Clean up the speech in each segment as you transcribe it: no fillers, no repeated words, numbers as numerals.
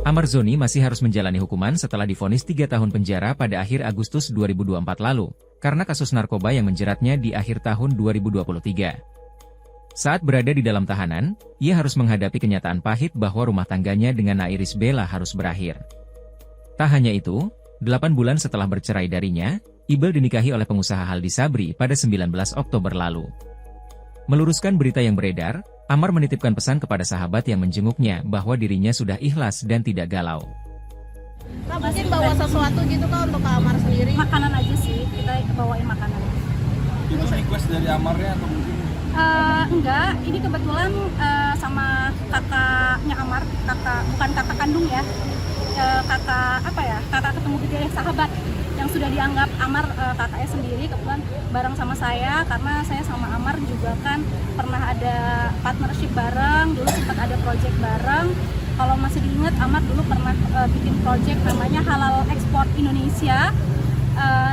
Amar Zoni masih harus menjalani hukuman setelah divonis 3 tahun penjara pada akhir Agustus 2024 lalu, karena kasus narkoba yang menjeratnya di akhir tahun 2023. Saat berada di dalam tahanan, ia harus menghadapi kenyataan pahit bahwa rumah tangganya dengan Nairis Bella harus berakhir. Tak hanya itu, 8 bulan setelah bercerai darinya, Ibel dinikahi oleh pengusaha Haldi Sabri pada 19 Oktober lalu. Meluruskan berita yang beredar, Amar menitipkan pesan kepada sahabat yang menjenguknya bahwa dirinya sudah ikhlas dan tidak galau. Kak, mungkin bawa sesuatu gitu Kak untuk Kak Amar sendiri? Makanan aja sih, kita bawain makanan. Itu request dari Amarnya atau mungkin? Enggak, ini kebetulan sama kakaknya Amar, bukan kakak kandung ya, kakak ketemu gitu ya, sahabat yang sudah dianggap Amar kakaknya sendiri, kebetulan bareng sama saya, karena saya sama Amar juga kan pernah ada partnership bareng, dulu sempat ada project bareng. Kalau masih diingat, Amar dulu pernah bikin project namanya Halal Ekspor Indonesia,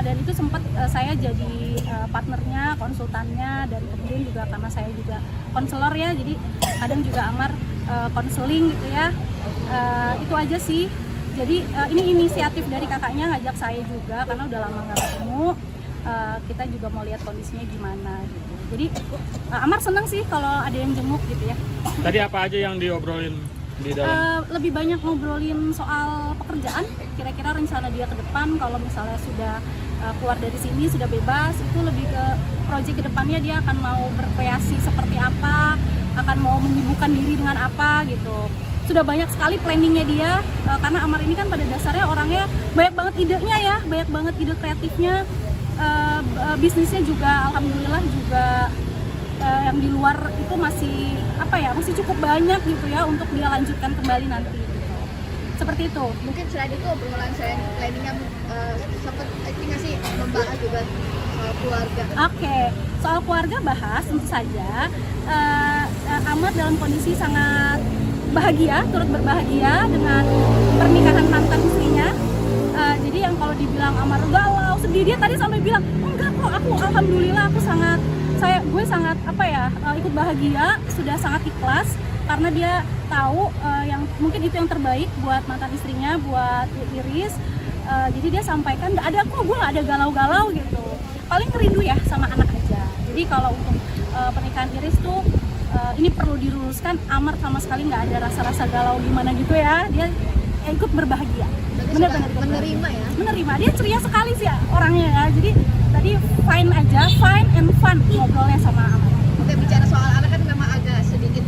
dan itu sempat saya jadi partnernya, konsultannya, dan kemudian juga karena saya juga konselor ya, jadi kadang juga Amar konseling gitu ya. Itu aja sih. Jadi ini inisiatif dari kakaknya ngajak saya juga, karena udah lama nggak ketemu. Kita juga mau lihat kondisinya gimana gitu. Jadi Amar senang sih kalau ada yang jenguk gitu ya. Tadi apa aja yang diobrolin di dalam? Lebih banyak ngobrolin soal pekerjaan, kira-kira rencana dia ke depan kalau misalnya sudah keluar dari sini, sudah bebas, itu lebih ke proyek ke depannya dia akan mau berkreasi seperti apa, akan mau menyibukkan diri dengan apa gitu. Sudah banyak sekali planningnya dia, karena Amar ini kan pada dasarnya orangnya banyak banget idenya ya, banyak banget ide kreatifnya. Bisnisnya juga alhamdulillah juga yang di luar itu masih cukup banyak gitu ya untuk dia lanjutkan kembali nanti gitu. Seperti itu. Mungkin selain itu obrolan saya planningnya sempat nggak sih membahas juga soal keluarga? Oke, soal keluarga bahas tentu saja. Amar dalam kondisi sangat bahagia, turut berbahagia dengan pernikahan mantan istrinya. Jadi yang kalau dibilang Amar galau, sedih, dia tadi sampai bilang enggak kok, aku alhamdulillah gue sangat ikut bahagia, sudah sangat ikhlas karena dia tahu yang mungkin itu yang terbaik buat mantan istrinya, buat Iris. Jadi dia sampaikan nggak ada kok, gue nggak ada galau-galau gitu. Paling rindu ya sama anak aja. Jadi kalau untuk pernikahan Iris tuh ini perlu diluruskan, Amar sama sekali nggak ada rasa-rasa galau gimana gitu ya. Dia ikut berbahagia. Benar-benar menerima ya? Menerima. Dia ceria sekali sih ya, orangnya ya. Jadi tadi fine and fun ngobrolnya sama Amar. Oke, bicara soal anak kan memang agak sedikit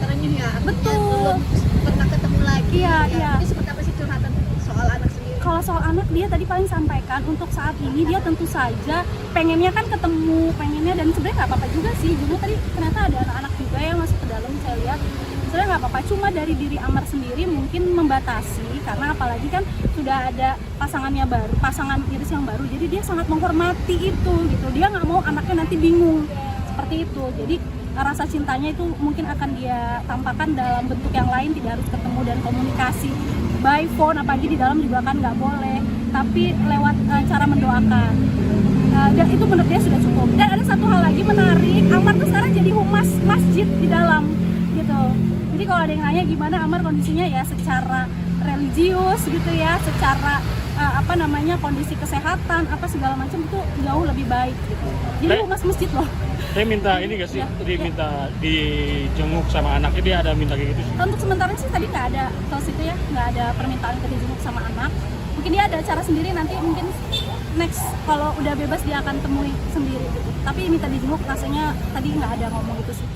terenyuh ya. Betul. Belum pernah ketemu lagi. Iya. Ini seperti apa sih curhatan soal anak sendiri? Kalau soal anak, dia tadi paling sampaikan untuk saat ini dia tentu saja pengennya kan ketemu, pengennya, dan sebenarnya nggak apa-apa juga sih. Juga tadi ternyata ada anak-anak juga yang masuk ke dalam, saya lihat sebenarnya nggak apa-apa. Cuma dari diri Amar sendiri mungkin membatasi, karena apalagi kan sudah ada pasangan Iris yang baru, jadi dia sangat menghormati itu gitu. Dia nggak mau anaknya nanti bingung seperti itu. Jadi rasa cintanya itu mungkin akan dia tampakkan dalam bentuk yang lain, tidak harus ketemu dan komunikasi by phone, apalagi di dalam juga kan nggak boleh, tapi lewat cara mendoakan. Dan itu menurut dia sudah cukup. Dan ada satu hal lagi menarik, Amar tuh sekarang jadi humas masjid di dalam gitu. Jadi kalau ada yang nanya gimana Amar kondisinya, ya secara religius gitu ya, secara kondisi kesehatan segala macam itu jauh lebih baik gitu. Jadi humas masjid loh. Saya minta ini gak sih, minta dijenguk sama anaknya, dia ada minta kayak gitu sih? Untuk sementara sih tadi nggak ada tos itu ya, nggak ada permintaan ke dijenguk sama anak. Mungkin dia ada cara sendiri, nanti mungkin next kalau udah bebas dia akan temui sendiri gitu. Tapi minta dijenguk rasanya tadi nggak ada ngomong itu sih.